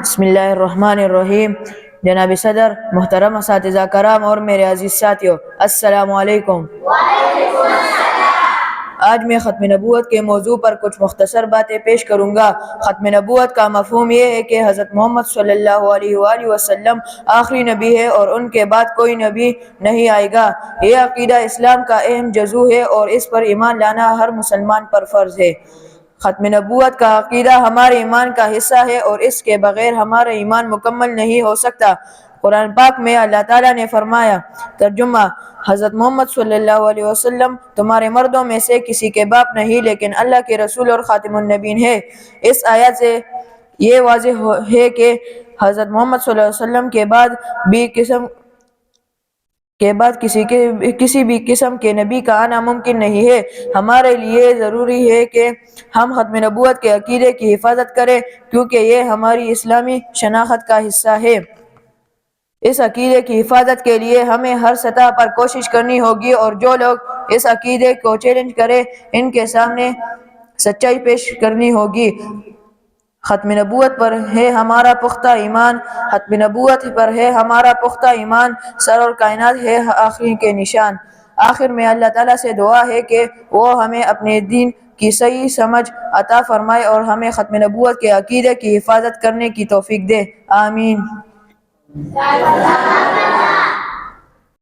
بسم اللہ الرحمن الرحیم۔ جناب صدر، محترم اساتذہ کرام اور میرے عزیز ساتھیوں، السلام علیکم۔ آج میں ختم نبوت کے موضوع پر کچھ مختصر باتیں پیش کروں گا۔ ختم نبوت کا مفہوم یہ ہے کہ حضرت محمد صلی اللہ علیہ وآلہ وسلم آخری نبی ہے اور ان کے بعد کوئی نبی نہیں آئے گا۔ یہ عقیدہ اسلام کا اہم جزو ہے اور اس پر ایمان لانا ہر مسلمان پر فرض ہے۔ ختم نبوت کا عقیدہ ہمارے ایمان کا حصہ ہے اور اس کے بغیر ہمارا ایمان مکمل نہیں ہو سکتا۔ قرآن پاک میں اللہ تعالیٰ نے فرمایا، ترجمہ: حضرت محمد صلی اللہ علیہ وسلم تمہارے مردوں میں سے کسی کے باپ نہیں لیکن اللہ کے رسول اور خاتم النبیین ہے۔ اس آیت سے یہ واضح ہے کہ حضرت محمد صلی اللہ علیہ وسلم کے بعد کسی بھی قسم کے نبی کا آنا ممکن نہیں ہے۔ ہمارے لیے ضروری ہے کہ ہم ختم نبوت کے عقیدے کی حفاظت کریں کیونکہ یہ ہماری اسلامی شناخت کا حصہ ہے۔ اس عقیدے کی حفاظت کے لیے ہمیں ہر سطح پر کوشش کرنی ہوگی اور جو لوگ اس عقیدے کو چیلنج کریں ان کے سامنے سچائی پیش کرنی ہوگی۔ ختم نبوت پر ہے ہمارا پختہ ایمان، ختم نبوت پر ہے ہمارا پختہ ایمان، سرور کائنات ہے آخری کے نشان۔ آخر میں اللہ تعالیٰ سے دعا ہے کہ وہ ہمیں اپنے دین کی صحیح سمجھ عطا فرمائے اور ہمیں ختم نبوت کے عقیدے کی حفاظت کرنے کی توفیق دے، آمین۔